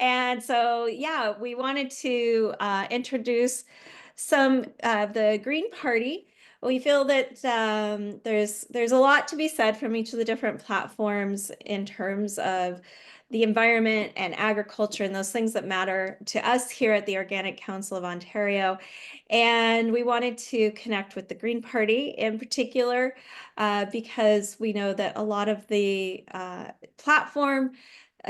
And so, yeah, we wanted to introduce some of the Green Party. We feel that there's a lot to be said from each of the different platforms in terms of the environment and agriculture and those things that matter to us here at the Organic Council of Ontario. And we wanted to connect with the Green Party in particular because we know that a lot of the platform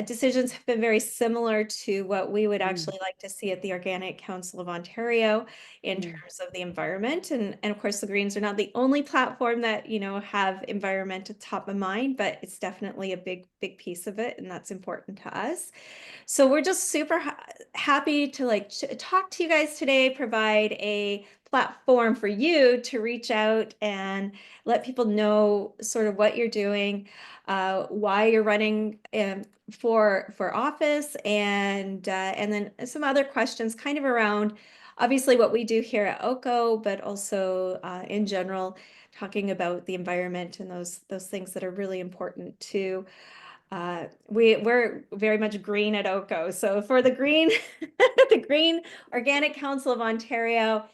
decisions have been very similar to what we would actually like to see at the Organic Council of Ontario in terms of the environment. And of course, the Greens are not the only platform that, have environment at top of mind, but it's definitely a big piece of it. And that's important to us. So we're just super happy to talk to you guys today, provide a platform for you to reach out and let people know sort of what you're doing, why you're running for office, and then some other questions kind of around obviously what we do here at OCO, but also in general, talking about the environment and those things that are really important to we're very much green at OCO. So for the Green, the Green Organic Council of Ontario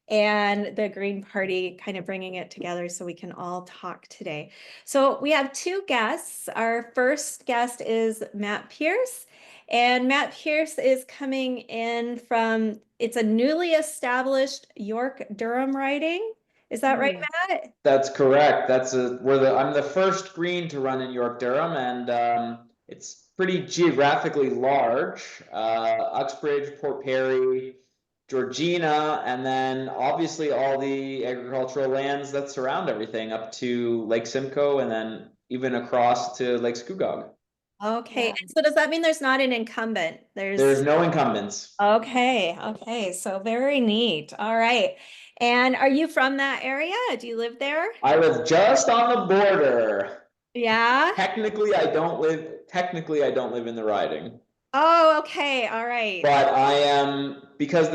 and the Green Party kind of bringing it together so we can all talk today. So we have two guests. Our first guest is Matt Pearce. And Matt Pearce is coming in from, it's a newly established York-Durham riding. Is that right, Matt? That's correct. I'm the first green to run in York-Durham, and it's pretty geographically large. Uxbridge, Port Perry, Georgina, and then obviously all the agricultural lands that surround everything up to Lake Simcoe, and then even across to Lake Scugog. Okay. And so does that mean there's not an incumbent? There's no incumbents. Okay. So very neat. All right. And are you from that area? Do you live there? I live just on the border. Yeah. Technically I don't live in the riding. Oh, okay. All right. But I am because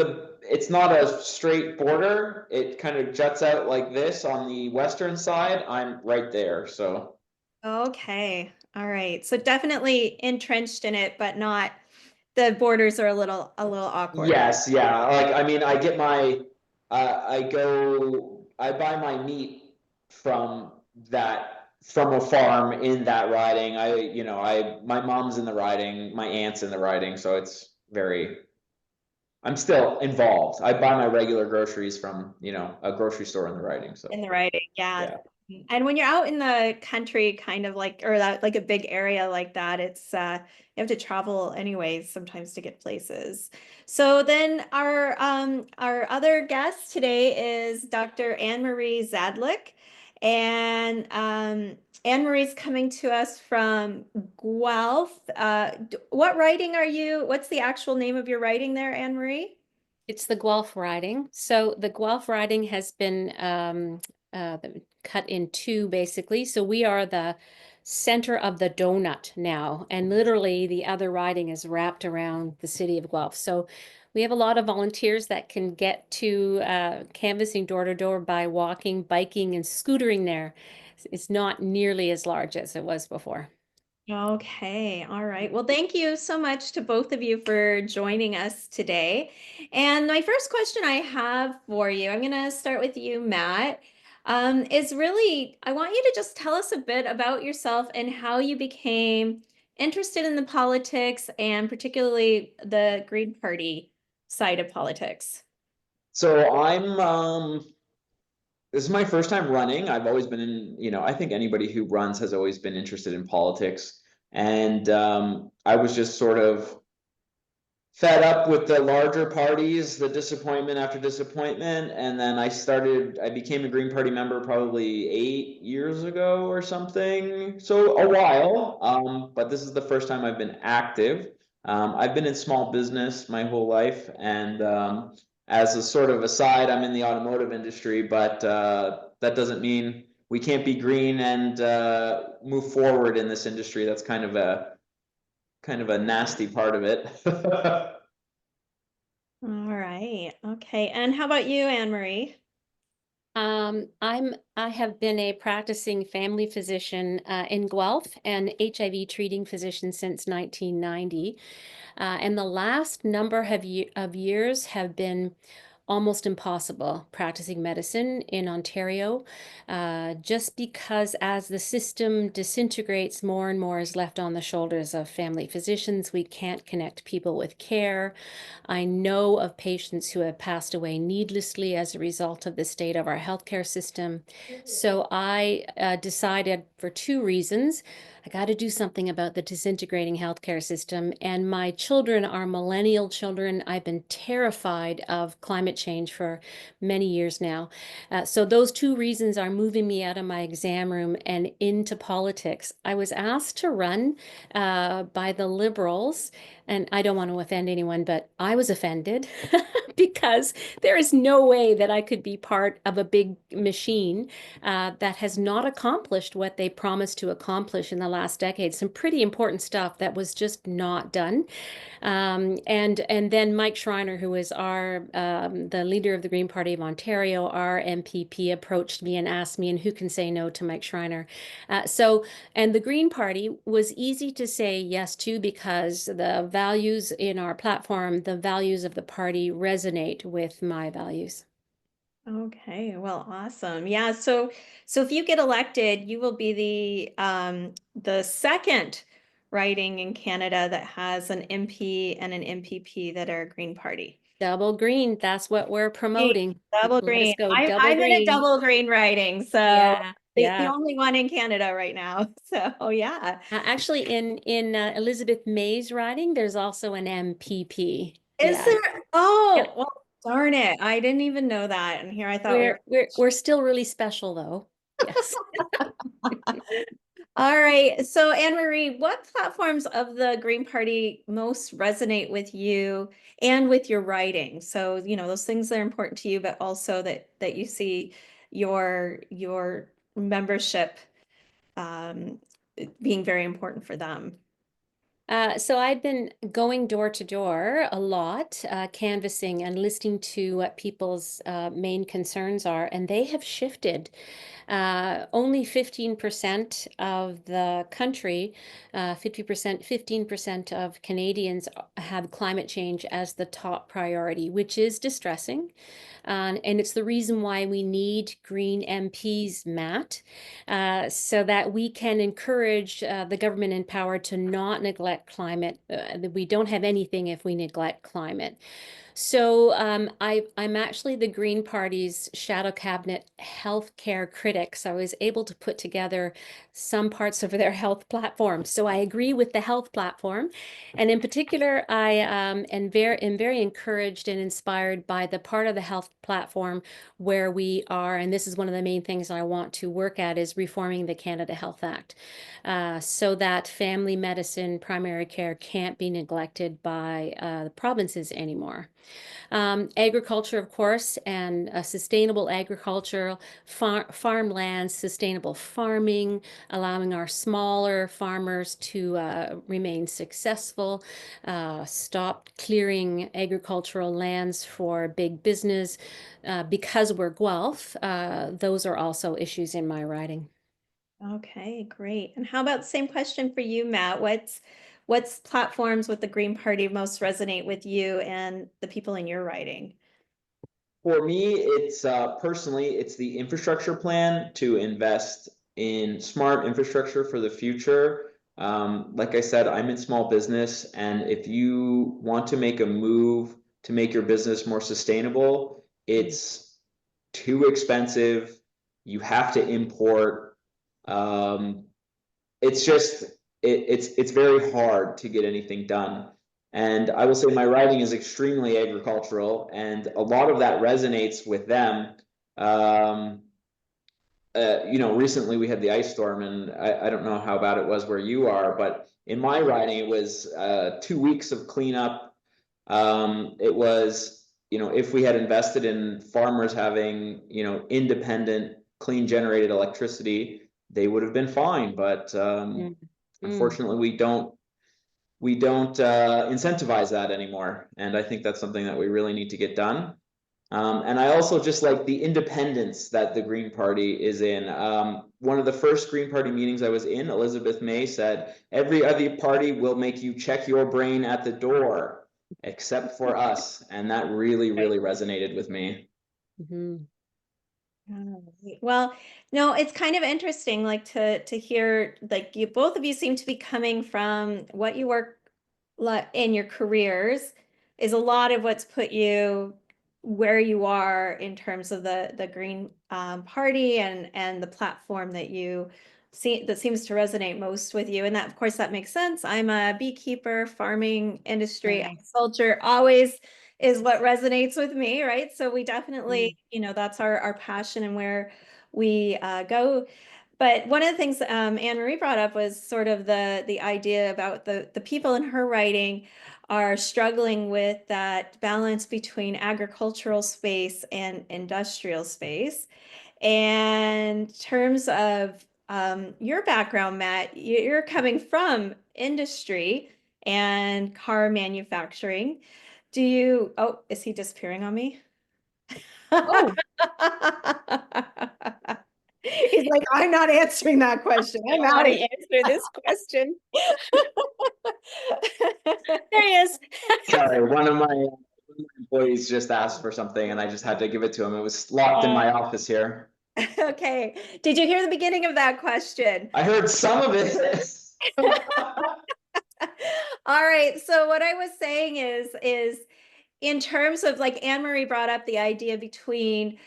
it's not a straight border. It kind of juts out like this on the western side. I'm right there. So Okay. All right. So definitely entrenched in it, but not the borders are a little awkward. yes, yeah. Like I mean, I buy my meat from from a farm in that riding. My mom's in the riding, my aunt's in the riding, so I'm still involved. I buy my regular groceries from, a grocery store in the riding. In So the writing, yeah. yeah. And when you're out in the country, kind of like, or that like a big area like that, it's you have to travel anyways sometimes to get places. So then our other guest today is Dr. Anne-Marie Zajdlik. And Anne-Marie's coming to us from Guelph. What writing are you? What's the actual name of your writing there, Anne-Marie? It's the Guelph riding. So the Guelph riding has been cut in two, basically. So we are the center of the donut now, and literally the other riding is wrapped around the city of Guelph. So we have a lot of volunteers that can get to canvassing door to door by walking, biking, and scootering there. It's not nearly as large as it was before. Okay, all right. Well, thank you so much to both of you for joining us today. And my first question I have for you, I'm going to start with you, Matt, is really, I want you to just tell us a bit about yourself and how you became interested in the politics and particularly the Green Party side of politics. So this is my first time running. I've always been I think anybody who runs has always been interested in politics. And I was just sort of fed up with the larger parties, the disappointment after disappointment. And then I became a Green Party member probably 8 years ago or something. So a while. But this is the first time I've been active. I've been in small business my whole life. And as a sort of aside, I'm in the automotive industry, but that doesn't mean we can't be green and move forward in this industry. That's kind of a nasty part of it. All right. Okay. And how about you, Anne Marie? I have been a practicing family physician in Guelph and HIV treating physician since 1990. And the last number of years have been almost impossible practicing medicine in Ontario, just because as the system disintegrates, more and more is left on the shoulders of family physicians. We can't connect people with care. I know of patients who have passed away needlessly as a result of the state of our healthcare system. So I decided for two reasons. I got to do something about the disintegrating healthcare system. And my children are millennial children. I've been terrified of climate change for many years now. So those two reasons are moving me out of my exam room and into politics. I was asked to run by the Liberals, and I don't want to offend anyone, but I was offended because there is no way that I could be part of a big machine that has not accomplished what they promised to accomplish in the last decade. Some pretty important stuff that was just not done. And then Mike Schreiner, who is our the leader of the Green Party of Ontario, our MPP, approached me and asked me, and who can say no to Mike Schreiner? And the Green Party was easy to say yes to because the values in our platform, the values of the party resonate with my values. Okay, well, awesome. Yeah, so if you get elected, you will be the second riding in Canada that has an MP and an MPP that are Green Party. Double green, that's what we're Hey, promoting. double Let us green. go I'm double I'm in a green. double green riding, so Yeah, the yeah. only one in Canada right now. So yeah. Actually, in Elizabeth May's riding, there's also an MPP. Is Yeah. there? Oh, Yep. well, darn it. I didn't even know that. And here I thought we were. We're still really special though. Yes. All right. So, Anne-Marie, what platforms of the Green Party most resonate with you and with your writing? So, those things that are important to you, but also that you see your membership um, being very important for them. So I've been going door to door a lot, canvassing and listening to what people's main concerns are, and they have shifted. Only 15% of the country, 50%, 15% of Canadians have climate change as the top priority, which is distressing. And it's the reason why we need Green MPs, Matt, so that we can encourage the government in power to not neglect climate. We don't have anything if we neglect climate. So I'm actually the Green Party's shadow cabinet healthcare critic. So I was able to put together some parts of their health platform. So I agree with the health platform. And in particular, I am very encouraged and inspired by the part of the health platform where we are, and this is one of the main things I want to work at, is reforming the Canada Health Act so that family medicine, primary care can't be neglected by the provinces anymore. Agriculture, of course, and sustainable agriculture, farmland, sustainable farming, allowing our smaller farmers to remain successful, stop clearing agricultural lands for big business. Because we're Guelph, those are also issues in my writing. Okay, great. And how about the same question for you, Matt? What's platforms with the Green Party most resonate with you and the people in your writing? For me, it's personally, it's the infrastructure plan to invest in smart infrastructure for the future. Like I said, I'm in small business, and if you want to make a move to make your business more sustainable, it's too expensive. You have to import. Um, it's just it's very hard to get anything done. And I will say my writing is extremely agricultural, and a lot of that resonates with them. Um, Recently we had the ice storm, and I don't know how bad it was where you are, but in my writing, it was 2 weeks of cleanup. It was, if we had invested in farmers having, independent, clean generated electricity, they would have been fine. But Mm. Mm. unfortunately, we don't incentivize that anymore, and I think that's something that we really need to get done. And I also just like the independence that the Green Party is in. One of the first Green Party meetings I was in, Elizabeth May said, every other party will make you check your brain at the door, except for us. And that really, really resonated with me. Mhm. Well, no, it's kind of interesting, like to hear, like you both of you seem to be coming from what you work in your careers is a lot of what's put you where you are in terms of the Green Party and the platform that you see that seems to resonate most with you. And that, of course, that makes sense. I'm a beekeeper, farming industry, Right. agriculture always is what resonates with me, right? So we definitely, Mm. that's our passion and where we go. But one of the things Anne-Marie brought up was sort of the idea about the people in her writing are struggling with that balance between agricultural space and industrial space. And in terms of your background, Matt, you're coming from industry and car manufacturing. Oh, is he disappearing on me? Oh, He's like, I'm not answering that question. I I'm don't out want of to answer this question. here. There he is. Sorry, one of my employees just asked for something and I just had to give it to him. It was locked in my office here. Okay. Did you hear the beginning of that question? I heard some of it. All right. So what I was saying is in terms of like Anne-Marie brought up the idea between,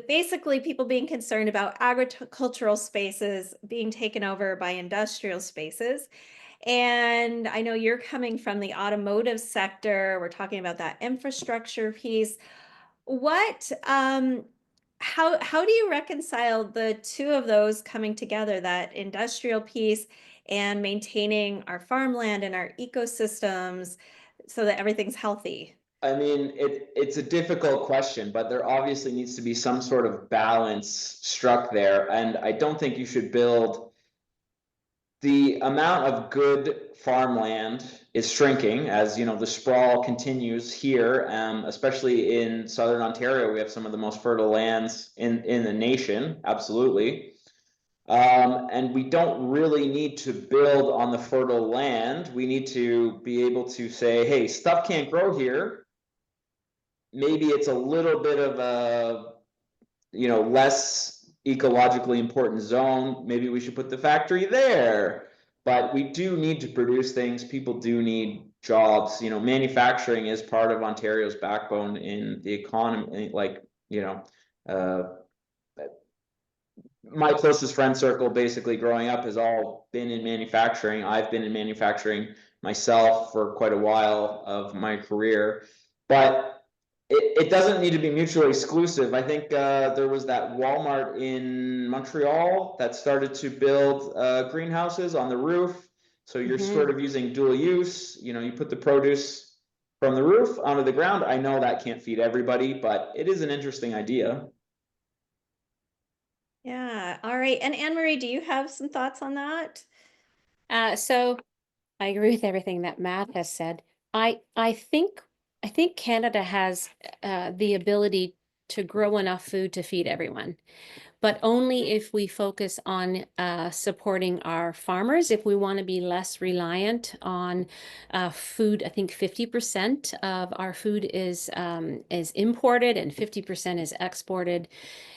basically people being concerned about agricultural spaces being taken over by industrial spaces. And I know you're coming from the automotive sector. We're talking about that infrastructure piece. What, how do you reconcile the two of those coming together, that industrial piece and maintaining our farmland and our ecosystems so that everything's healthy? I mean, it's a difficult question, but there obviously needs to be some sort of balance struck there. And I don't think you should build the amount of good farmland is shrinking as the sprawl continues here, especially in southern Ontario. We have some of the most fertile lands in the nation, absolutely. And we don't really need to build on the fertile land. We need to be able to say, hey, stuff can't grow here. Maybe it's a little bit of a less ecologically important zone. Maybe we should put the factory there. But we do need to produce things. People do need jobs. Manufacturing is part of Ontario's backbone in the economy. Like, uh, my closest friend circle basically growing up has all been in manufacturing. I've been in manufacturing myself for quite a while of my career, but it doesn't need to be mutually exclusive. I think there was that Walmart in Montreal that started to build greenhouses on the roof. So you're sort of using dual use. You put the produce from the roof onto the ground. I know that can't feed everybody, but it is an interesting idea. Yeah. All right. And Anne-Marie, do you have some thoughts on that? So I agree with everything that Matt has said. I think Canada has the ability to grow enough food to feed everyone, but only if we focus on supporting our farmers. If we want to be less reliant on food, I think 50% of our food is imported and 50% is exported.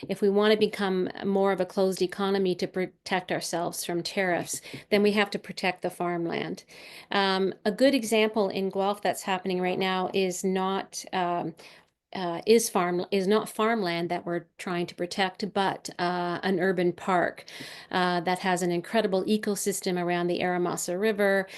If we want to become more of a closed economy to protect ourselves from tariffs, then we have to protect the farmland. A good example in Guelph that's happening right now is not not farmland that we're trying to protect, but an urban park that has an incredible ecosystem around the Aramasa River.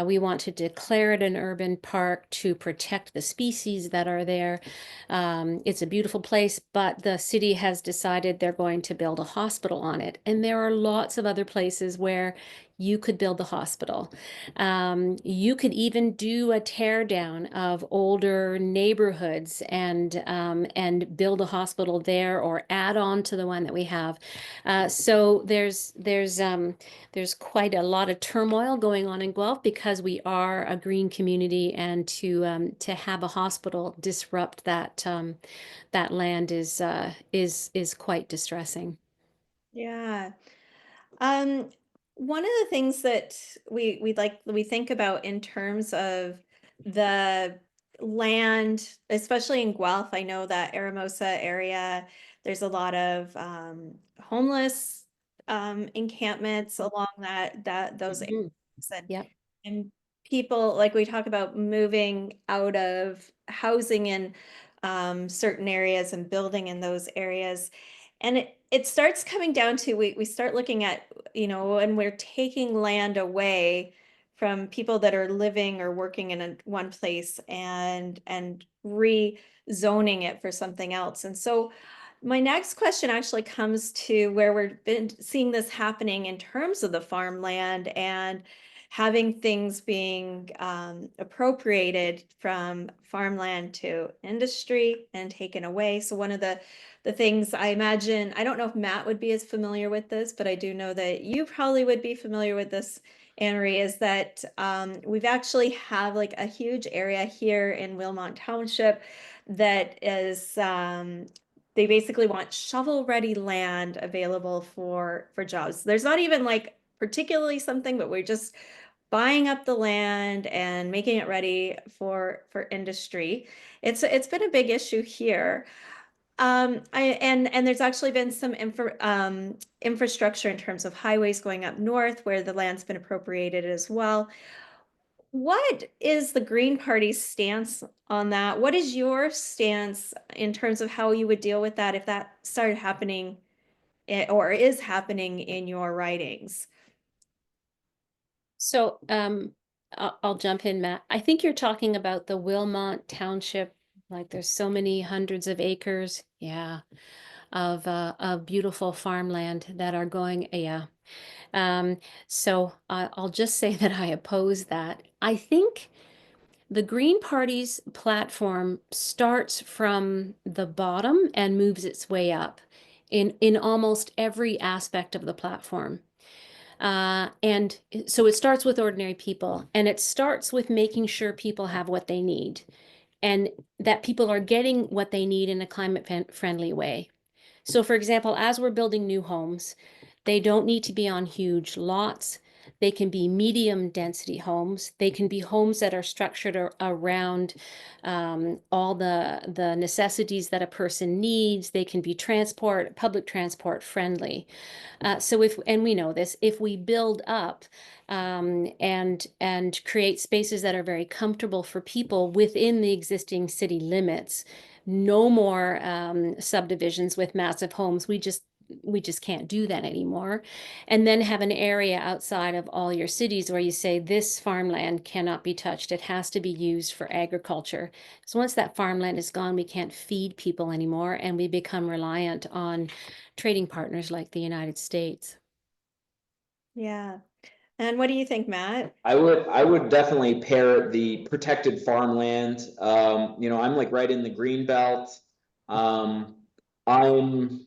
We want to declare it an urban park to protect the species that are there. It's a beautiful place, but the city has decided they're going to build a hospital on it. And there are lots of other places where you could build the hospital. You could even do a tear down of older neighborhoods and build a hospital there or add on to the one that we have. So there's quite a lot of turmoil going on in Guelph because we are a green community, and to have a hospital disrupt that land is quite distressing. Yeah. Um, One of the things that we think about in terms of the land, especially in Guelph, I know that Aramosa area, there's a lot of homeless encampments along those areas, Mhm. and Yep. and people, like we talk about moving out of housing in certain areas and building in those areas. And it starts coming down to, we start looking at, when we're taking land away from people that are living or working in one place and rezoning it for something else. And so my next question actually comes to where we've been seeing this happening in terms of the farmland and having things being appropriated from farmland to industry and taken away. So one of the things I imagine, I don't know if Matt would be as familiar with this, but I do know that you probably would be familiar with this, Anne-Marie, is that we've actually have like a huge area here in Wilmot Township that is they basically want shovel-ready land available for jobs. There's not even like particularly something, but we're just buying up the land and making it ready for industry. It's been a big issue here. And there's actually been some infrastructure in terms of highways going up north where the land's been appropriated as well. What is the Green Party's stance on that? What is your stance in terms of how you would deal with that if that started happening or is happening in your writings? So I'll jump in, Matt. I think you're talking about the Wilmot Township. Like there's so many hundreds of acres, yeah, of beautiful farmland that are going, yeah. Um, so I'll just say that I oppose that. I think the Green Party's platform starts from the bottom and moves its way up in almost every aspect of the platform. And so it starts with ordinary people, and it starts with making sure people have what they need and that people are getting what they need in a climate friendly way. So, for example, as we're building new homes, they don't need to be on huge lots. They can be medium density homes. They can be homes that are structured around all the necessities that a person needs. They can be public transport friendly. So and we know this, if we build up and create spaces that are very comfortable for people within the existing city limits, no more subdivisions with massive homes. We just can't do that anymore. And then have an area outside of all your cities where you say this farmland cannot be touched. It has to be used for agriculture. So once that farmland is gone, we can't feed people anymore, and we become reliant on trading partners like the United States. Yeah. And what do you think, Matt? I would definitely pair the protected farmland. I'm like right in the green belt. Um, I'm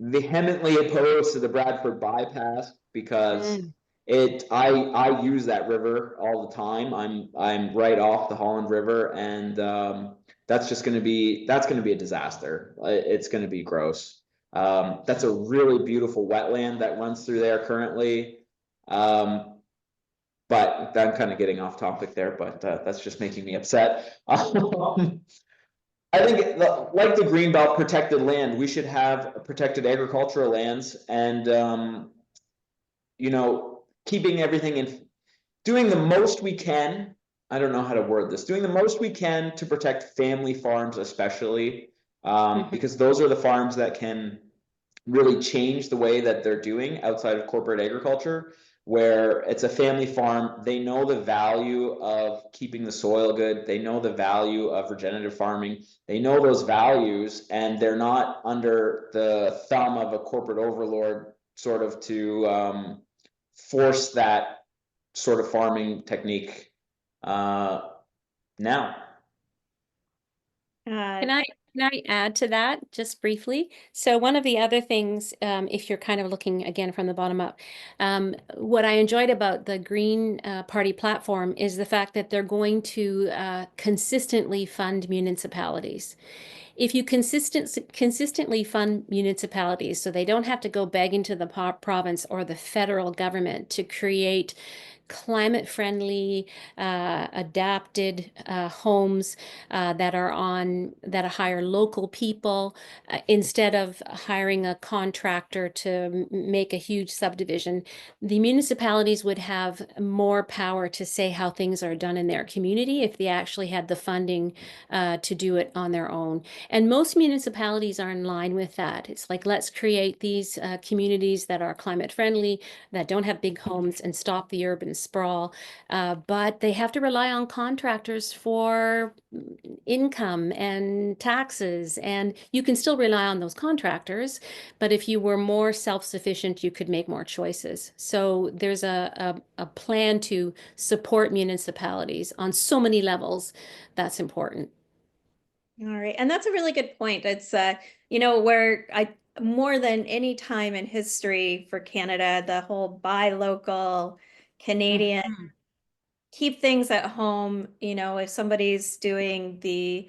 vehemently opposed to the Bradford bypass because Mm. I use that river all the time. I'm right off the Holland River, and that's gonna be a disaster. It's gonna be gross. That's a really beautiful wetland that runs through there currently. But I'm kind of getting off topic there, but that's just making me upset. I think like the greenbelt protected land, we should have protected agricultural lands and keeping everything in, doing the most we can. I don't know how to word this. Doing the most we can to protect family farms, especially Mhm. because those are the farms that can really change the way that they're doing outside of corporate agriculture, where it's a family farm. They know the value of keeping the soil good. They know the value of regenerative farming. They know those values, and they're not under the thumb of a corporate overlord sort of to force that sort of farming technique now. Can I add to that just briefly? So one of the other things, if you're kind of looking again from the bottom up, what I enjoyed about the Green Party platform is the fact that they're going to consistently fund municipalities. If you consistently fund municipalities so they don't have to go begging to the province or the federal government to create climate-friendly, adapted homes that hire local people instead of hiring a contractor to make a huge subdivision, the municipalities would have more power to say how things are done in their community if they actually had the funding to do it on their own. And most municipalities are in line with that. It's like, let's create these communities that are climate friendly, that don't have big homes, and stop the urban sprawl. But they have to rely on contractors for income and taxes. And you can still rely on those contractors, but if you were more self-sufficient, you could make more choices. So there's a plan to support municipalities on so many levels. That's important. All right. And that's a really good point. It's, where more than any time in history for Canada, the whole buy local, Canadian, keep things at home. If somebody's doing they're,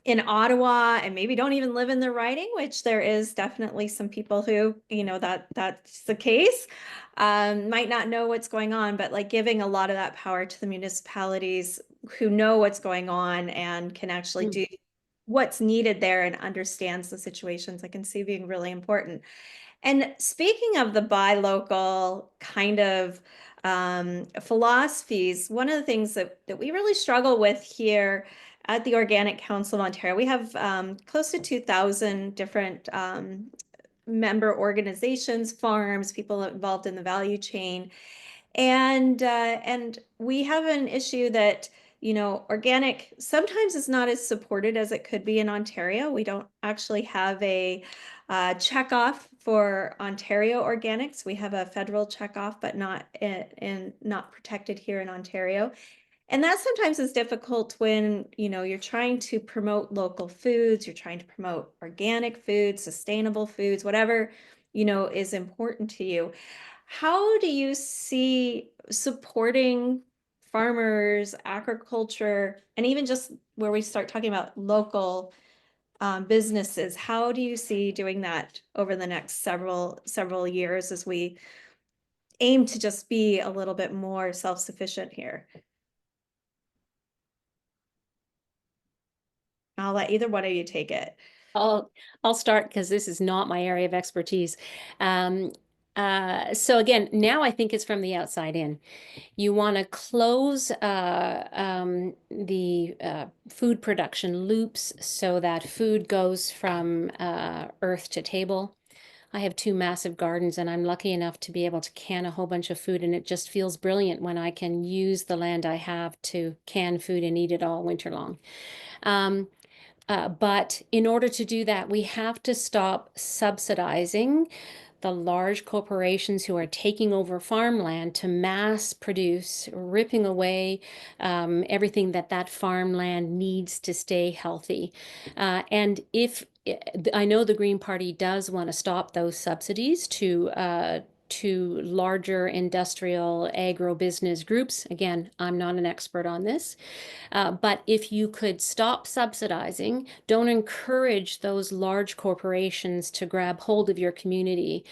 in Ottawa and maybe don't even live in the riding, which there is definitely some people who, that's the case, might not know what's going on, but like giving a lot of that power to the municipalities who know what's going on and can actually do what's needed there and understands the situations, I can see being really important. And speaking of the buy local kind of philosophies, one of the things that we really struggle with here at the Organic Council of Ontario, we have close to 2,000 different member organizations, farms, people involved in the value chain. And we have an issue that, organic sometimes is not as supported as it could be in Ontario. We don't actually have a checkoff for Ontario organics. We have a federal checkoff, but not not protected here in Ontario. And that sometimes is difficult when, you're trying to promote local foods, you're trying to promote organic foods, sustainable foods, whatever, is important to you. How do you see supporting farmers, agriculture, and even just where we start talking about local businesses? How do you see doing that over the next several years as we aim to just be a little bit more self-sufficient here? I'll let either one of you take it. I'll start because this is not my area of expertise. So again, now I think it's from the outside in. You want to close the food production loops so that food goes from earth to table. I have 2 massive gardens and I'm lucky enough to be able to can a whole bunch of food, and it just feels brilliant when I can use the land I have to can food and eat it all winter long. But in order to do that, we have to stop subsidizing the large corporations who are taking over farmland to mass produce, ripping away everything that farmland needs to stay healthy. And if I know the Green Party does want to stop those subsidies to larger industrial agro-business groups. Again, I'm not an expert on this. But if you could stop subsidizing, don't encourage those large corporations to grab hold of your community,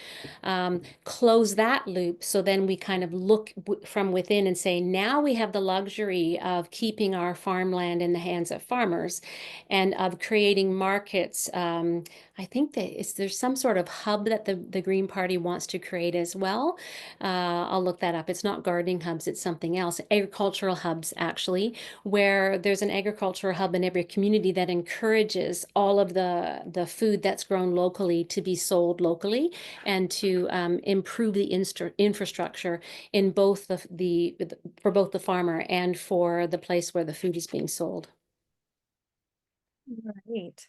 close that loop. So then we kind of look from within and say, now we have the luxury of keeping our farmland in the hands of farmers and of creating markets. I think that there's some sort of hub that the Green Party wants to create as well. I'll look that up. It's not gardening hubs, it's something else. Agricultural hubs, actually, where there's an agricultural hub in every community that encourages all of the food that's grown locally to be sold locally and to improve the infrastructure in both for both the farmer and for the place where the food is being sold. Right.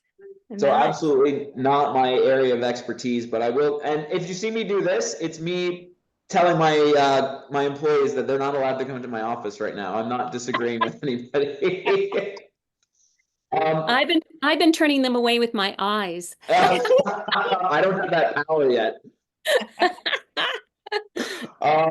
And So Matt? absolutely not my area of expertise, but I will. And if you see me do this, it's me telling my employees that they're not allowed to come into my office right now. I'm not disagreeing with anybody. Um, I've been turning them away with my eyes. I don't have that power yet. Um,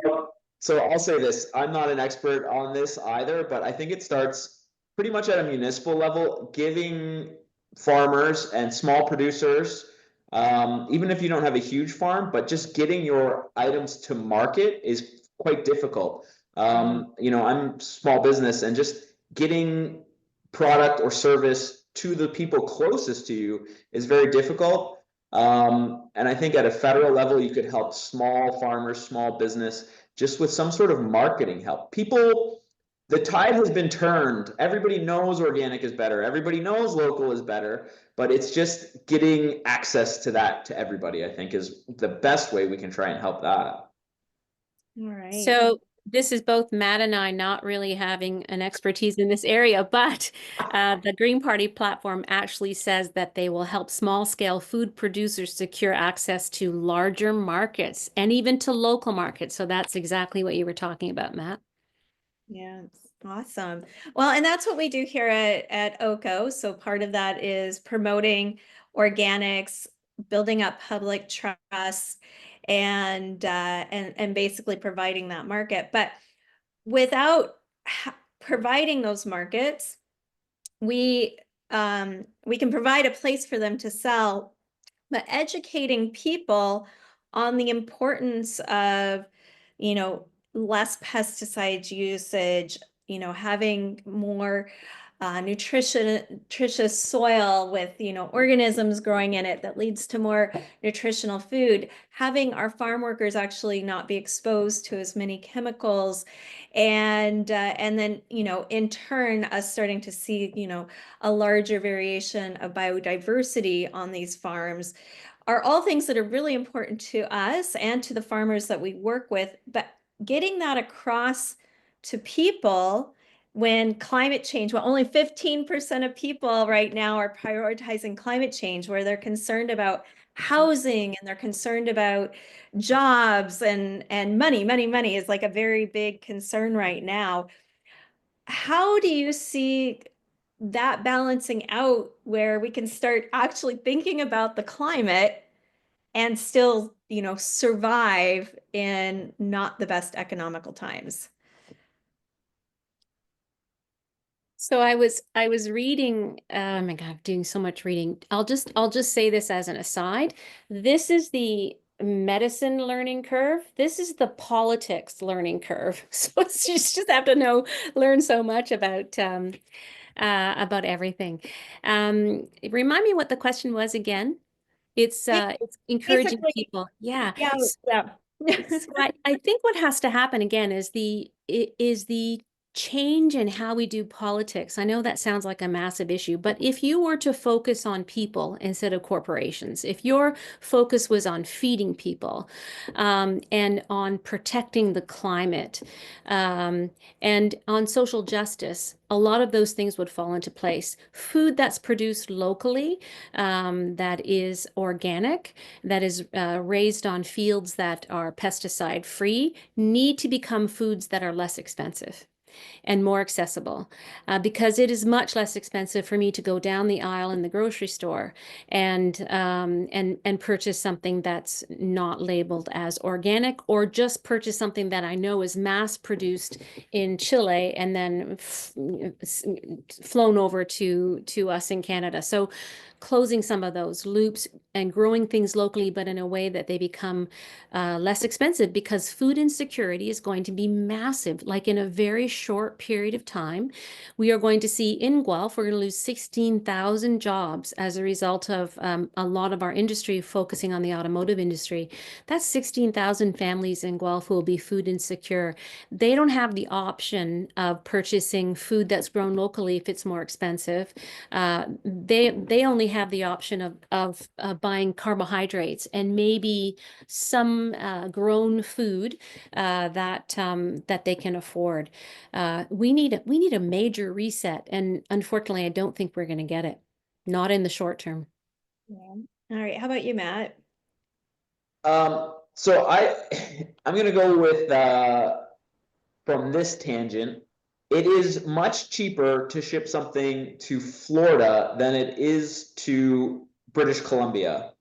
so I'll say this, I'm not an expert on this either, but I think it starts pretty much at a municipal level, giving farmers and small producers, even if you don't have a huge farm, but just getting your items to market is quite difficult. You know, I'm small business, and just getting product or service to the people closest to you is very difficult. And I think at a federal level, you could help small farmers, small business, just with some sort of marketing help. People, the tide has been turned. Everybody knows organic is better. Everybody knows local is better, but it's just getting access to that to everybody, I think, is the best way we can try and help that. All right. So this is both Matt and I not really having an expertise in this area, but the Green Party platform actually says that they will help small scale food producers secure access to larger markets and even to local markets. So that's exactly what you were talking about, Matt. Yeah, awesome. Well, and that's what we do here at OCO. So part of that is promoting organics, building up public trust, and basically providing that market. But without providing those markets, we can provide a place for them to sell, but educating people on the importance of, you know, less pesticide usage, you know, having more nutritious soil with, you know, organisms growing in it that leads to more nutritional food, having our farm workers actually not be exposed to as many chemicals, and then, you know, in turn, us starting to see, you know, a larger variation of biodiversity on these farms are all things that are really important to us and to the farmers that we work with. But getting that across to people when climate change, well, only 15% of people right now are prioritizing climate change, where they're concerned about housing and they're concerned about jobs, and money is like a very big concern right now. How do you see that balancing out where we can start actually thinking about the climate and still, you know, survive in not the best economical times? So I was reading, oh my God, I'm doing so much reading. I'll just say this as an aside. This is the medicine learning curve. This is the politics learning curve. So it's just have to learn so much about everything. Remind me what the question was again. It's encouraging Basically, people. Yeah. yeah, yeah. So I think what has to happen again is the change in how we do politics. I know that sounds like a massive issue, but if you were to focus on people instead of corporations, if your focus was on feeding people, and on protecting the climate, and on social justice, a lot of those things would fall into place. Food that's produced locally, that is organic, that is raised on fields that are pesticide free, need to become foods that are less expensive and more accessible, because it is much less expensive for me to go down the aisle in the grocery store and purchase something that's not labeled as organic, or just purchase something that I know is mass produced in Chile and then flown over to us in Canada. So closing some of those loops and growing things locally, but in a way that they become less expensive, because food insecurity is going to be massive. Like in a very short period of time, we are going to see in Guelph, we're going to lose 16,000 jobs as a result of a lot of our industry focusing on the automotive industry. That's 16,000 families in Guelph who will be food insecure. They don't have the option of purchasing food that's grown locally if it's more expensive. They only have the option of buying carbohydrates and maybe some grown food that they can afford. We need a major reset, and unfortunately, I don't think we're going to get it. Not in the short term. Yeah. All right. How about you, Matt? So I'm gonna go with from this tangent. It is much cheaper to ship something to Florida than it is to British Columbia.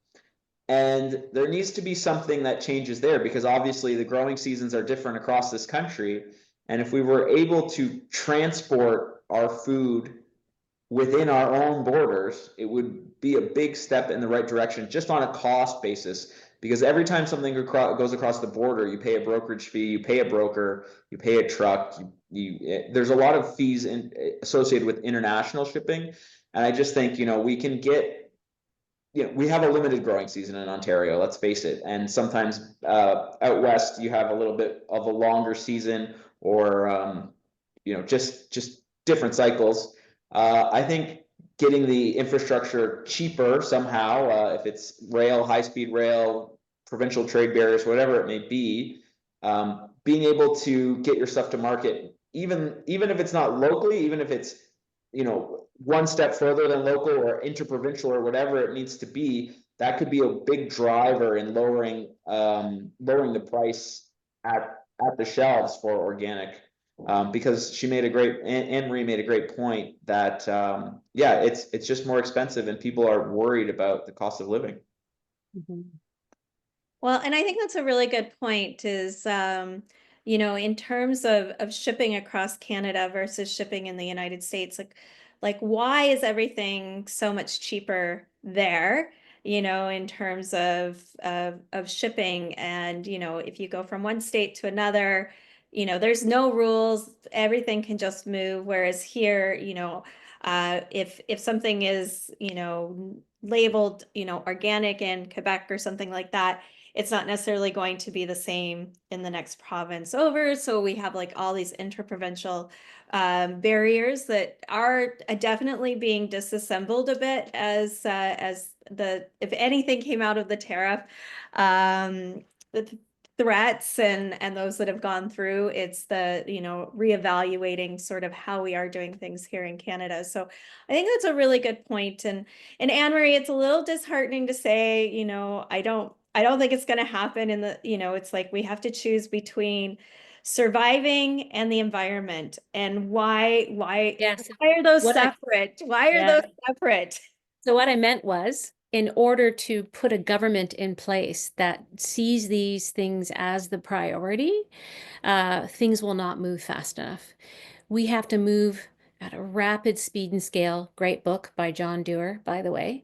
And there needs to be something that changes there because obviously the growing seasons are different across this country. And if we were able to transport our food within our own borders, it would be a big step in the right direction just on a cost basis. Because every time something goes across the border, you pay a brokerage fee, you pay a broker, you pay a truck. There's a lot of fees associated with international shipping. And I just think, we can get, we have a limited growing season in Ontario, let's face it. And sometimes out west, you have a little bit of a longer season or, just different cycles. I think getting the infrastructure cheaper somehow, if it's rail, high-speed rail, provincial trade barriers, whatever it may be, being able to get your stuff to market, even if it's not locally, even if it's one step further than local or interprovincial or whatever it needs to be, that could be a big driver in lowering the price at the shelves for organic. Because she made a great Anne-Marie made a great point that yeah, it's just more expensive and people are worried about the cost of living. Well, and I think that's a really good point is, in terms of shipping across Canada versus shipping in the United States, like why is everything so much cheaper there, in terms of shipping? And, if you go from one state to another, there's no rules, everything can just move. Whereas here, if something is, labeled, organic in Quebec or something like that, it's not necessarily going to be the same in the next province over. So we have like all these interprovincial barriers that are definitely being disassembled a bit as if anything came out of the tariff, the threats and those that have gone through, it's the reevaluating sort of how we are doing things here in Canada. So I think that's a really good point. And Anne-Marie, it's a little disheartening to say, I don't think it's going to happen in the, it's like we have to choose between surviving and the environment. And Yes. why are those What I- separate? Why are Yeah. those separate? So what I meant was, in order to put a government in place that sees these things as the priority, things will not move fast enough. We have to move at a rapid speed and scale. Great book by John Dewar, by the way.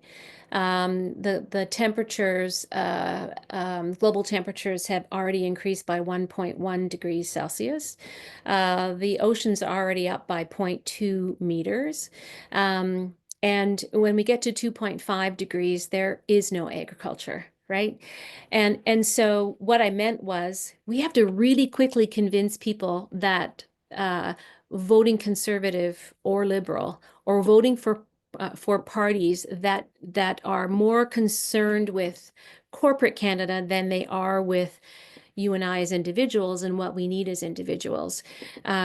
The temperatures, global temperatures have already increased by 1.1 degrees Celsius. The ocean's already up by 0.2 meters. And when we get to 2.5 degrees, there is no agriculture, right? And so what I meant was we have to really quickly convince people that voting conservative or liberal or voting for parties that are more concerned with corporate Canada than they are with you and I as individuals and what we need as individuals.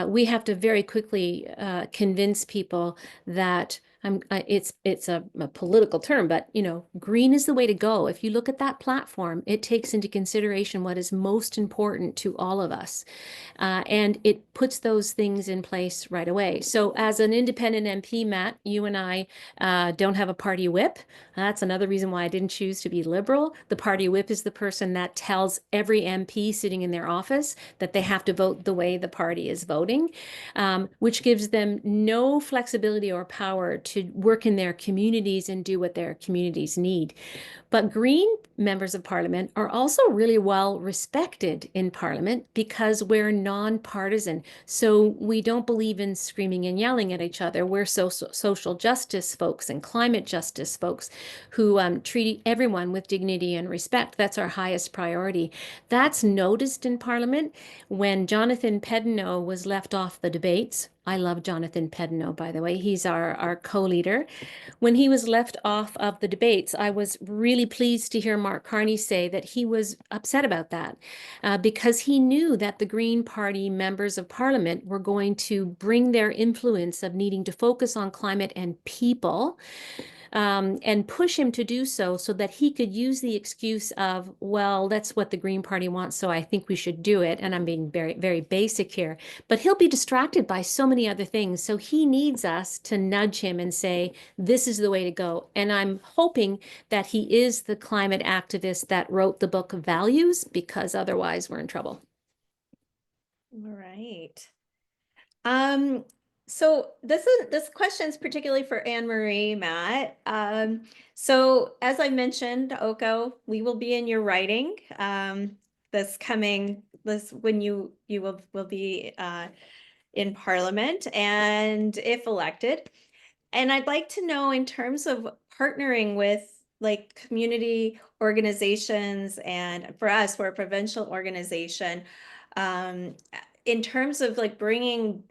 We have to very quickly convince people that it's a political term, but green is the way to go. If you look at that platform, it takes into consideration what is most important to all of us. And it puts those things in place right away. So as an independent MP, Matt, you and I don't have a party whip. That's another reason why I didn't choose to be liberal. The party whip is the person that tells every MP sitting in their office that they have to vote the way the party is voting, which gives them no flexibility or power to work in their communities and do what their communities need. But Green members of Parliament are also really well respected in Parliament because we're non-partisan. So we don't believe in screaming and yelling at each other. We're social justice folks and climate justice folks who treat everyone with dignity and respect. That's our highest priority. That's noticed in Parliament. When Jonathan Pedino was left off the debates, I love Jonathan Pedino, by the way. He's our co-leader. When he was left off of the debates, I was really pleased to hear Mark Carney say that he was upset about that because he knew that the Green Party members of Parliament were going to bring their influence of needing to focus on climate and people and push him to do so, so that he could use the excuse of, well, that's what the Green Party wants, so I think we should do it. And I'm being very, very basic here, but he'll be distracted by so many other things. So he needs us to nudge him and say, this is the way to go. And I'm hoping that he is the climate activist that wrote the book of values, because otherwise we're in trouble. All right. So this question is particularly for Anne-Marie, Matt. So as I mentioned, Oko, we will be in your writing when you will be in Parliament and if elected. And I'd like to know, in terms of partnering with like community organizations, and for us, we're a provincial organization, um, in terms of like bringing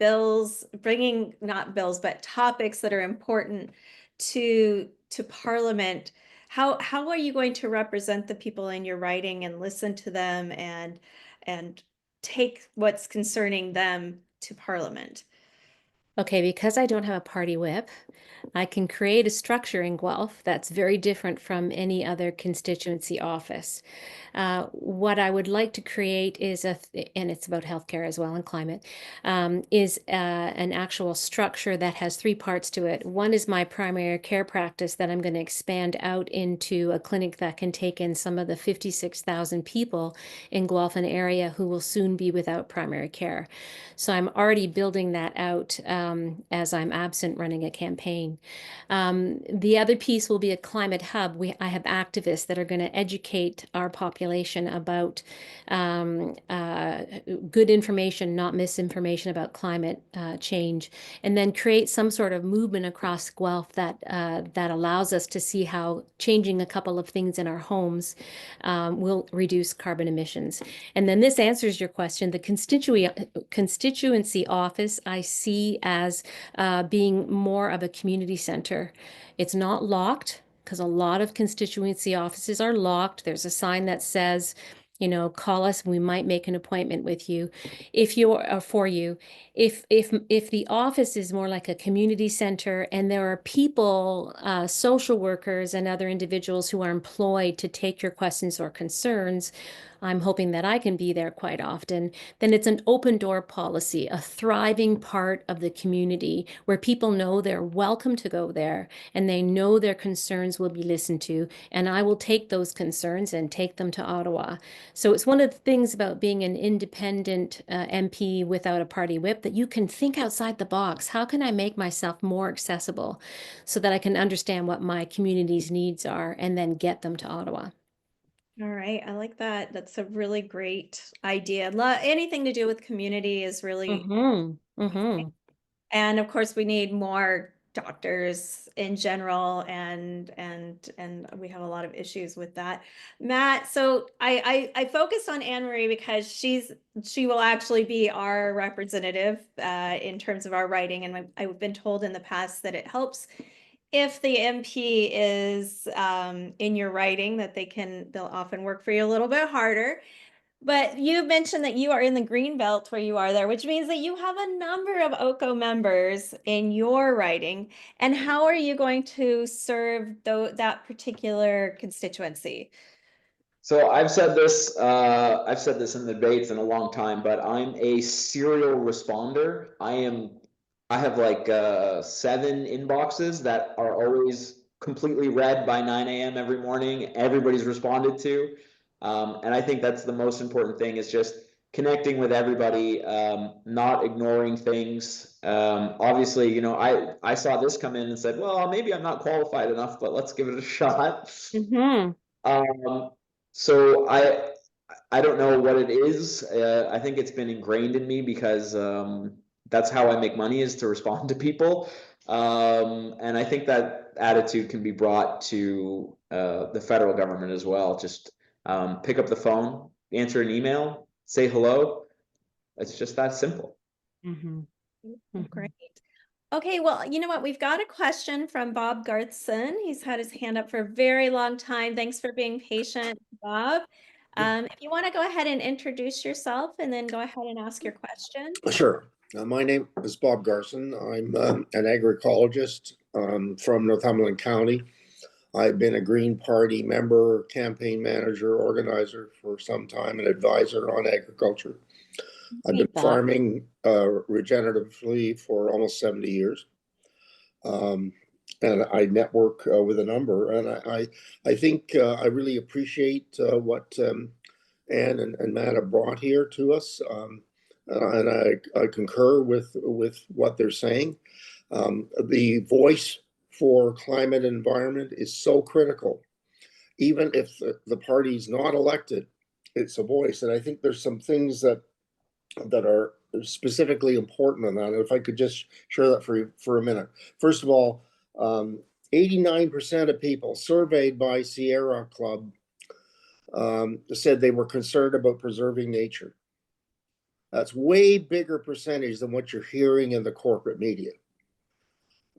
not bills, but topics that are important to Parliament. How are you going to represent the people in your writing and listen to them and take what's concerning them to Parliament? Okay, because I don't have a party whip, I can create a structure in Guelph that's very different from any other constituency office. What I would like to create is and it's about healthcare as well and climate, is an actual structure that has three parts to it. One is my primary care practice that I'm going to expand out into a clinic that can take in some of the 56,000 people in Guelph and area who will soon be without primary care. So I'm already building that out as I'm absent running a campaign. The other piece will be a climate hub. I have activists that are going to educate our population about good information, not misinformation about climate change, and then create some sort of movement across Guelph that allows us to see how changing a couple of things in our homes will reduce carbon emissions. And then this answers your question. The constituency office I see as being more of a community center. It's not locked, because a lot of constituency offices are locked. There's a sign that says, you know, call us, we might make an appointment with you. If you're for you, if the office is more like a community center, and there are people, social workers and other individuals who are employed to take your questions or concerns, I'm hoping that I can be there quite often. Then it's an open door policy, a thriving part of the community where people know they're welcome to go there and they know their concerns will be listened to. And I will take those concerns and take them to Ottawa. So it's one of the things about being an independent MP without a party whip, that you can think outside the box. How can I make myself more accessible so that I can understand what my community's needs are and then get them to Ottawa? All right, I like that. That's a really great idea. Anything to do with community is really, Mm-hmm. Mm-hmm. and of course we need more doctors in general, and we have a lot of issues with that. Matt, so I focus on Anne-Marie because she will actually be our representative in terms of our writing, and I've been told in the past that it helps if the MP is in your writing, that they'll often work for you a little bit harder. But you mentioned that you are in the green belt where you are there, which means that you have a number of OCO members in your writing. And how are you going to serve that particular constituency? So I've said this in the debates in a long time, but I'm a serial responder. I have like 7 inboxes that are always completely read by 9 a.m. every morning. Everybody's responded to. And I think that's the most important thing, is just connecting with everybody, not ignoring things. Obviously, you know, I saw this come in and said, well, maybe I'm not qualified enough, but let's give it a shot. Mm-hmm. Um, so I don't know what it is. I think it's been ingrained in me because that's how I make money, is to respond to people. And I think that attitude can be brought to the federal government as well. Just pick up the phone, answer an email, say hello. It's just that simple. Mm-hmm. Mm-hmm. Great. Okay, well, you know what? We've got a question from Bob Garthson. He's had his hand up for a very long time. Thanks for being patient, Bob. If you want to go ahead and introduce yourself and then go ahead and ask your question. Sure. My name is Bob Garson. I'm an agroecologist from Northumberland County. I've been a Green Party member, campaign manager, organizer for some time, and advisor on agriculture. I've been farming regeneratively for almost 70 years. And I network with a number, and I think I really appreciate what Anne and Matt have brought here to us, and I concur with what they're saying. The voice for climate and environment is so critical. Even if the party's not elected, it's a voice, and I think there's some things that are specifically important on that. And if I could just share that for a minute. First of all, 89% of people surveyed by Sierra Club said they were concerned about preserving nature. That's way bigger percentage than what you're hearing in the corporate media.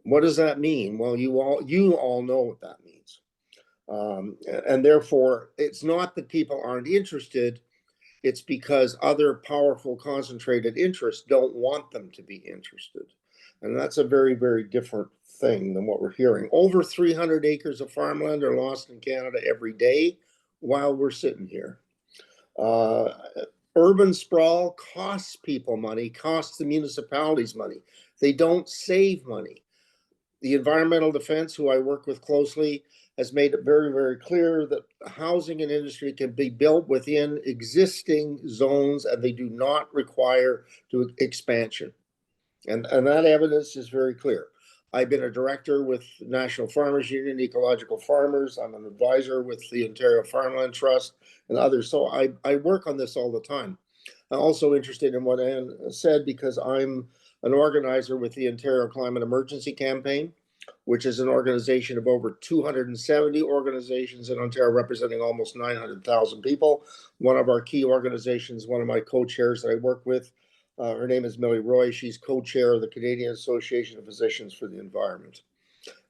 What does that mean? Well, you all know what that means. And therefore, it's not that people aren't interested. It's because other powerful, concentrated interests don't want them to be interested. And that's a very, very different thing than what we're hearing. Over 300 acres of farmland are lost in Canada every day while we're sitting here. Urban sprawl costs people money, costs the municipalities money. They don't save money. The Environmental Defense, who I work with closely, has made it very, very clear that housing and industry can be built within existing zones, and they do not require expansion. And that evidence is very clear. I've been a director with National Farmers Union, Ecological Farmers. I'm an advisor with the Ontario Farmland Trust and others. So I work on this all the time. I'm also interested in what Anne said because I'm an organizer with the Ontario Climate Emergency Campaign, which is an organization of over 270 organizations in Ontario, representing almost 900,000 people. One of our key organizations, one of my co-chairs that I work with, her name is Millie Roy. She's co-chair of the Canadian Association of Physicians for the Environment.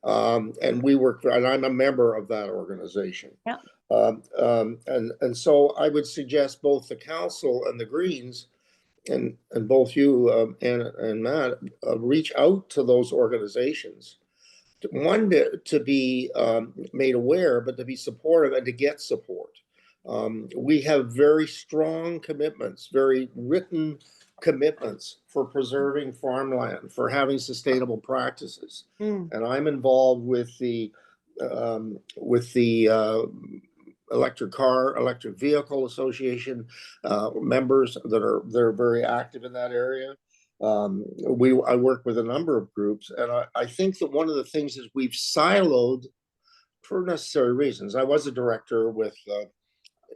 And we work, and I'm a member of that organization. Yeah. And so I would suggest both the council and the Greens, and both you and Matt, reach out to those organizations. One, to be made aware, but to be supportive and to get support. We have very strong commitments, very written commitments for preserving farmland, for having sustainable practices. And I'm involved with the electric vehicle association members that are very active in that area. I work with a number of groups, and I think that one of the things is we've siloed for necessary reasons. I was a director with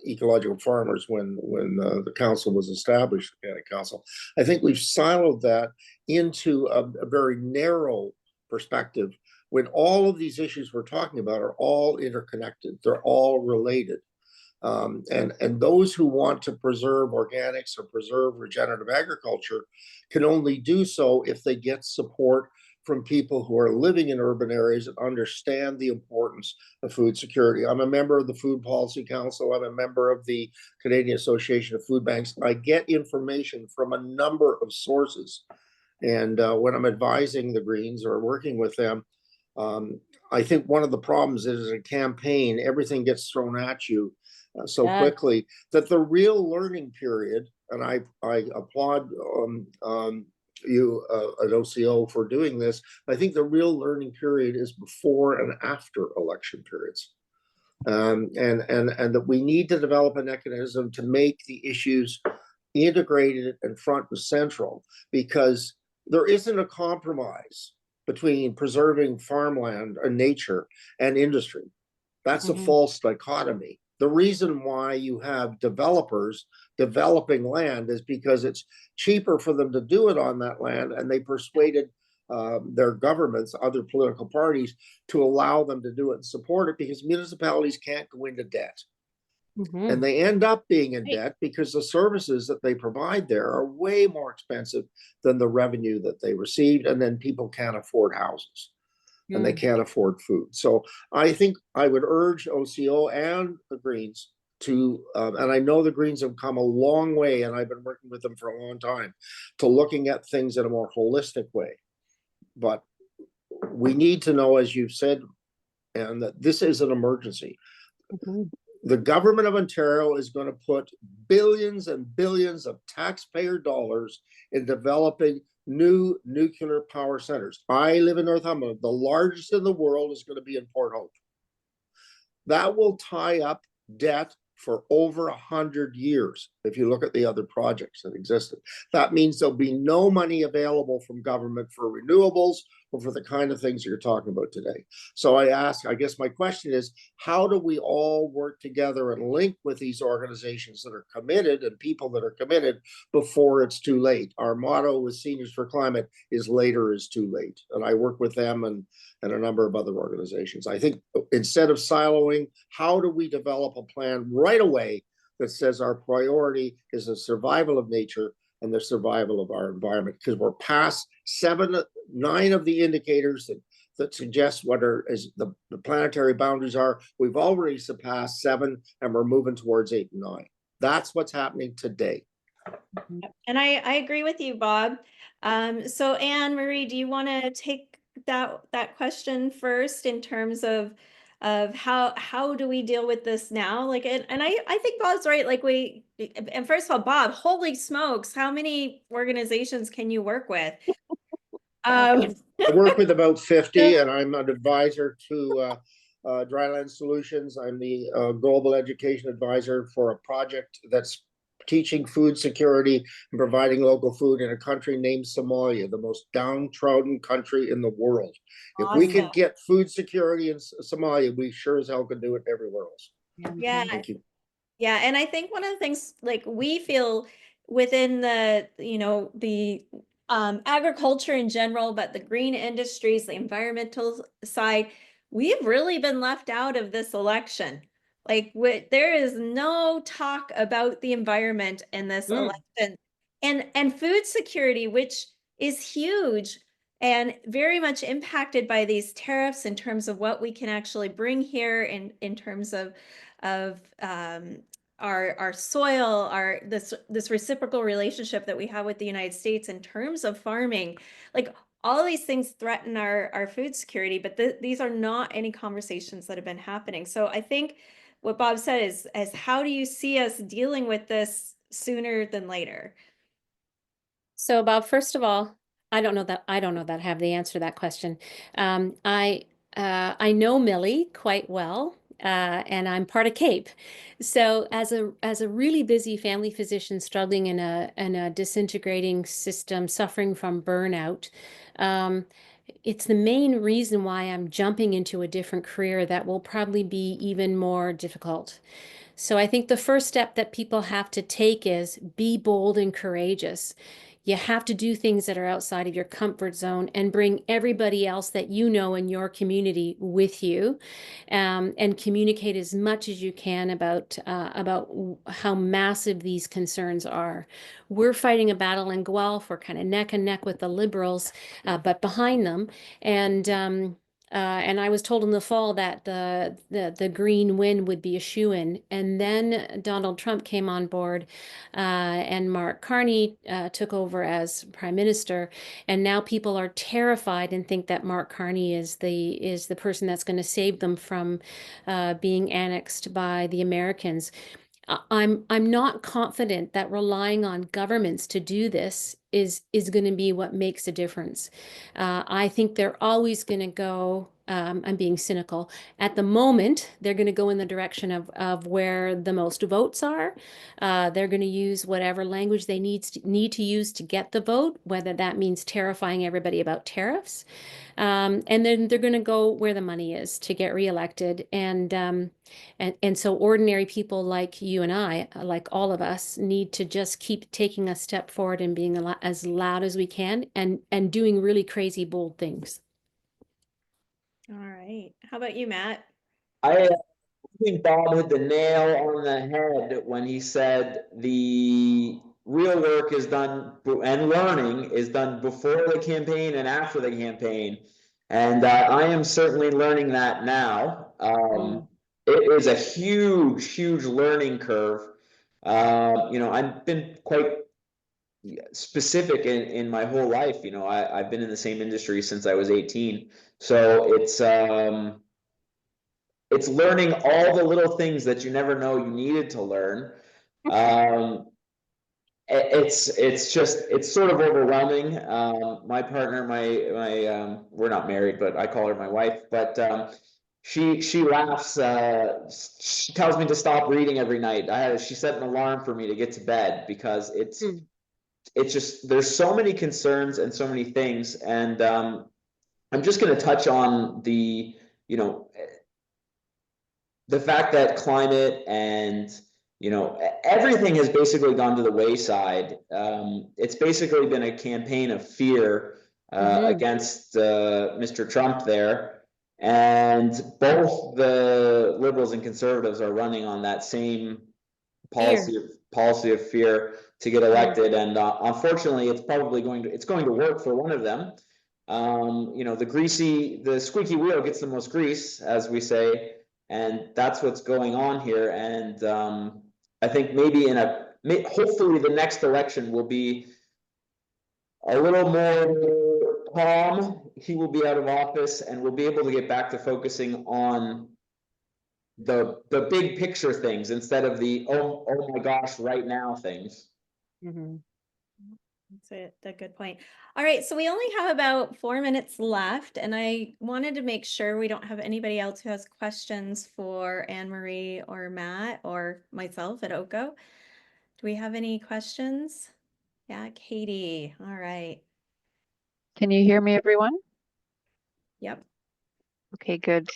Ecological Farmers when the council was established, the Canada Council. I think we've siloed that into a very narrow perspective when all of these issues we're talking about are all interconnected. They're all related. And those who want to preserve organics or preserve regenerative agriculture can only do so if they get support from people who are living in urban areas and understand the importance of food security. I'm a member of the Food Policy Council. I'm a member of the Canadian Association of Food Banks. I get information from a number of sources. And when I'm advising the Greens or working with them, I think one of the problems is a campaign, everything gets thrown at you so quickly that the real learning period, and I applaud you at OCO for doing this. I think the real learning period is before and after election periods. And that we need to develop a mechanism to make the issues integrated and front and central, because there isn't a compromise between preserving farmland and nature and industry. That's a false dichotomy. The reason why you have developers developing land is because it's cheaper for them to do it on that land, and they persuaded their governments, other political parties, to allow them to do it and support it, because municipalities can't go into debt. And they end up being in debt because the services that they provide there are way more expensive than the revenue that they received, and then people can't afford houses. And they can't afford food. So I think I would urge OCO and the Greens to, and I know the Greens have come a long way, and I've been working with them for a long time, to looking at things in a more holistic way. But we need to know, as you've said, and that this is an emergency. Mhm. The government of Ontario is going to put billions and billions of taxpayer dollars in developing new nuclear power centers. I live in Northumberland. The largest in the world is going to be in Port Hope. That will tie up debt for over 100 years. If you look at the other projects that existed, that means there'll be no money available from government for renewables or for the kind of things you're talking about today. So I guess my question is, how do we all work together and link with these organizations that are committed and people that are committed before it's too late? Our motto with Seniors for Climate is later is too late. And I work with them and a number of other organizations. I think instead of siloing, how do we develop a plan right away that says our priority is the survival of nature and the survival of our environment? Because we're past 9 of the indicators that suggest what as the planetary boundaries are. We've already surpassed 7 and we're moving towards 8 and 9. That's what's happening today. And I agree with you, Bob. So Anne-Marie, do you want to take that question first in terms of how do we deal with this now? Like, and I think Bob's right. Like and first of all, Bob, holy smokes, how many organizations can you work with? I work with about 50, and I'm an advisor to Dryland Solutions. I'm the global education advisor for a project that's teaching food security and providing local food in a country named Somalia, the most downtrodden country in the world. If we could get food security in Somalia, we sure as hell could do it everywhere else. Yeah. Thank you. Yeah, and I think one of the things like we feel within the, the agriculture in general, but the green industries, the environmental side, we've really been left out of this election. Like there is no talk about the environment in this election, and food security, which is huge and very much impacted by these tariffs in terms of what we can actually bring here in terms of our soil, this reciprocal relationship that we have with the United States in terms of farming. Like all these things threaten our food security, but these are not any conversations that have been happening. So I think what Bob said is how do you see us dealing with this sooner than later? So, Bob, first of all, I don't know that I have the answer to that question. I know Millie quite well, and I'm part of CAPE. So, as a really busy family physician struggling in a disintegrating system, suffering from burnout, it's the main reason why I'm jumping into a different career that will probably be even more difficult. So I think the first step that people have to take is be bold and courageous. You have to do things that are outside of your comfort zone and bring everybody else that you know in your community with you, and communicate as much as you can about how massive these concerns are. We're fighting a battle in Guelph. We're kind of neck and neck with the Liberals, but behind them. And I was told in the fall that the green win would be a shoo-in. And then Donald Trump came on board, and Mark Carney took over as prime minister. And now people are terrified and think that Mark Carney is the person that's going to save them from being annexed by the Americans. I'm not confident that relying on governments to do this is going to be what makes a difference. I think they're always going to go. I'm being cynical. At the moment, they're going to go in the direction of where the most votes are. They're going to use whatever language they need to use to get the vote, whether that means terrifying everybody about tariffs. And then they're going to go where the money is to get reelected. And so ordinary people like you and I, like all of us, need to just keep taking a step forward and being as loud as we can and doing really crazy, bold things. All right. How about you, Matt? I think Bob hit the nail on the head when he said the real work is done and learning is done before the campaign and after the campaign. And I am certainly learning that now. It is a huge, huge learning curve. I've been quite specific in my whole life. You know, I've been in the same industry since I was 18. So it's learning all the little things that you never know you needed to learn. It's sort of overwhelming. My partner, we're not married, but I call her my wife, but she laughs, she tells me to stop reading every night. She set an alarm for me to get to bed because it's just, there's so many concerns and so many things. And I'm just going to touch on you know, the fact that climate and, you know, everything has basically gone to the wayside. It's basically been a campaign of fear against Mr. Trump there. And both the liberals and conservatives are running on that same policy of fear to get elected. And unfortunately, it's going to work for one of them. You know, the squeaky wheel gets the most grease, as we say, and that's what's going on here. And I think maybe hopefully the next election will be a little more calm. He will be out of office, and we'll be able to get back to focusing on the big picture things instead of the oh my gosh right now things. That's a good point. All right, so we only have about 4 minutes left, and I wanted to make sure we don't have anybody else who has questions for Anne-Marie or Matt or myself at OCO. Do we have any questions? Yeah, Katie. All right. Can you hear me, everyone? Yep. Okay, good.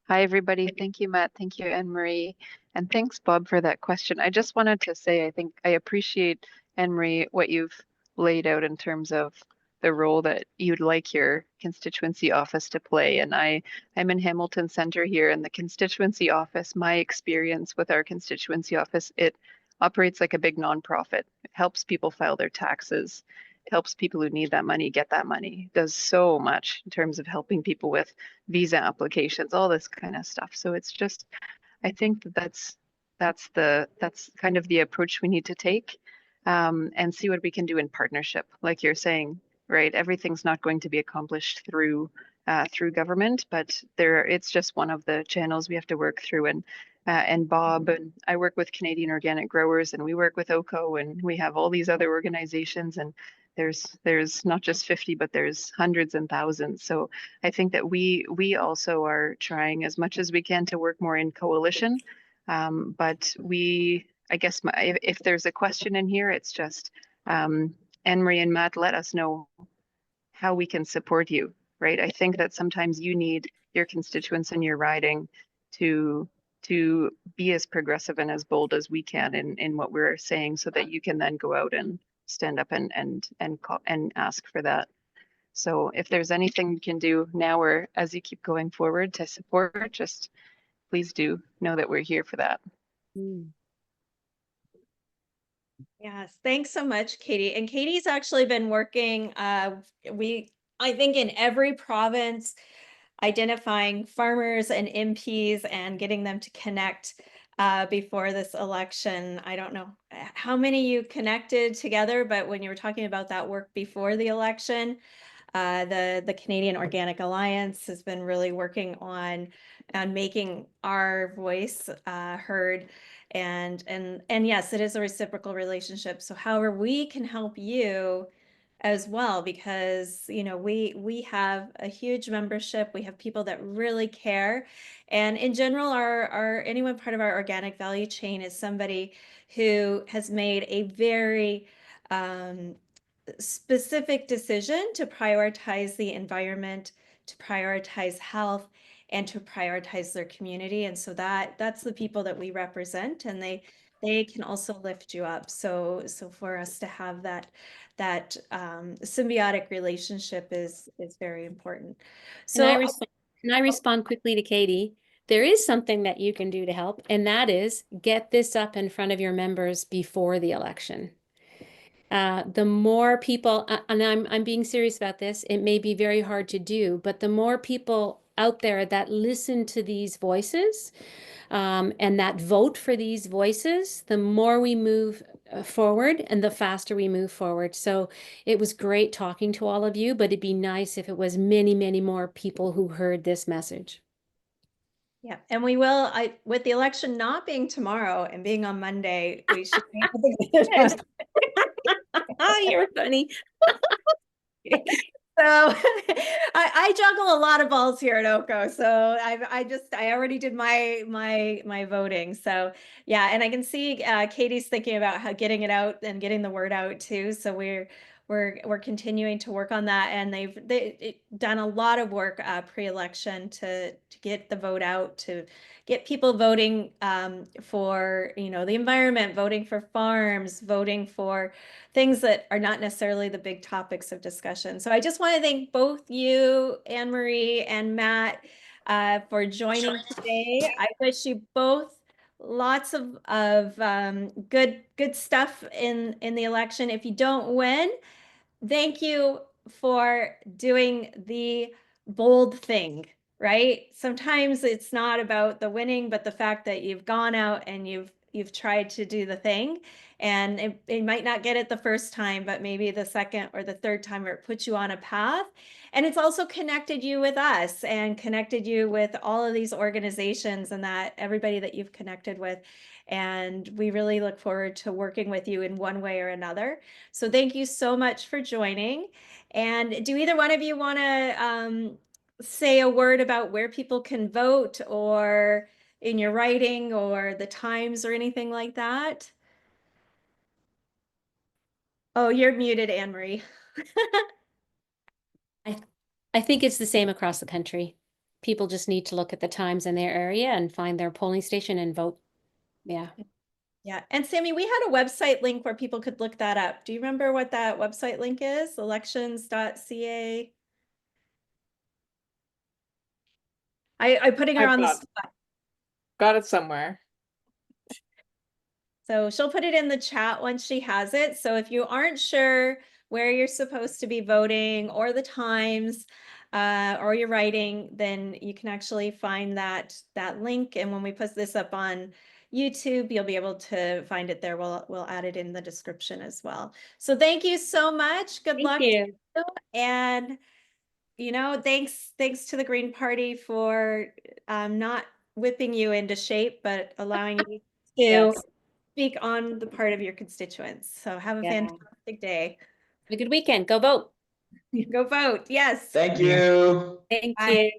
Hi, everybody. Thank you, Matt. Thank you, Anne-Marie. And thanks, Bob, for that question. I just wanted to say, I think I appreciate, Anne-Marie, what you've laid out in terms of the role that you'd like your constituency office to play. And I'm in Hamilton Center here, and the constituency office, my experience with our constituency office, it operates like a big nonprofit. It helps people file their taxes. Helps people who need that money get that money. Does so much in terms of helping people with visa applications, all this kind of stuff. So it's just, I think that's kind of the approach we need to take, and see what we can do in partnership. Like you're saying, right? Everything's not going to be accomplished through government, but it's just one of the channels we have to work through. And Bob and I work with Canadian Organic Growers, and we work with OCO, and we have all these other organizations, and there's not just 50, but there's hundreds and thousands. So I think that we also are trying as much as we can to work more in coalition. But I guess if there's a question in here, it's just Anne-Marie and Matt, let us know how we can support you, right? I think that sometimes you need your constituents in your riding to be as progressive and as bold as we can in what we're saying, so that you can then go out and stand up and call and ask for that. So if there's anything you can do now or as you keep going forward to support, just please do know that we're here for that. Yes, thanks so much, Katie. And Katie's actually been working, I think in every province, identifying farmers and MPs and getting them to connect before this election. I don't know how many you connected together, but when you were talking about that work before the election, the Canadian Organic Alliance has been really working on making our voice heard. And yes, it is a reciprocal relationship. So however we can help you as well, because you know we have a huge membership, we have people that really care, and in general our anyone part of our organic value chain is somebody who has made a very specific decision to prioritize the environment, to prioritize health, and to prioritize their community. And so that's the people that we represent, and they can also lift you up. So for us to have that symbiotic relationship is very important. So Can I respond quickly to Katie? There is something that you can do to help, and that is get this up in front of your members before the election. The more people, and I'm being serious about this, it may be very hard to do, but the more people out there that listen to these voices and that vote for these voices, the more we move forward and the faster we move forward. So it was great talking to all of you, but it'd be nice if it was many, many more people who heard this message. Yeah, and we will, with the election not being tomorrow and being on Monday, we should be able to get it on. Oh, you're funny. So I juggle a lot of balls here at Oko. So I already did my voting. So yeah, and I can see Katie's thinking about how getting it out and getting the word out too. So we're continuing to work on that, and they've done a lot of work pre-election to get the vote out, to get people voting for the environment, voting for farms, voting for things that are not necessarily the big topics of discussion. So I just want to thank both you, Anne-Marie and Matt, for joining today. I wish you both lots of good stuff in the election. If you don't win, thank you for doing the bold thing, right? Sometimes it's not about the winning, but the fact that you've gone out and you've tried to do the thing, and it might not get it the first time, but maybe the second or the third time, or it puts you on a path. And it's also connected you with us and connected you with all of these organizations and that everybody that you've connected with. And we really look forward to working with you in one way or another. So thank you so much for joining. And do either one of you want to say a word about where people can vote, or in your writing, or the times, or anything like that? Oh, you're muted, Anne-Marie. I think it's the same across the country. People just need to look at the times in their area and find their polling station and vote. Yeah. Yeah. And Sammy, we had a website link where people could look that up. Do you remember what that website link is? Elections.ca. I'm putting her on the spot. Got it somewhere. So she'll put it in the chat once she has it. So if you aren't sure where you're supposed to be voting, or the times, or your writing, then you can actually find that link. And when we put this up on YouTube, you'll be able to find it there. We'll add it in the description as well. So thank you so much. Good luck to you. And thanks to the Green Party for not whipping you into shape, but allowing you to Yes. speak on the part of your constituents. So have a fantastic day. Have a good weekend. Go vote. Go vote. Yes. Thank you. Thank Bye. you.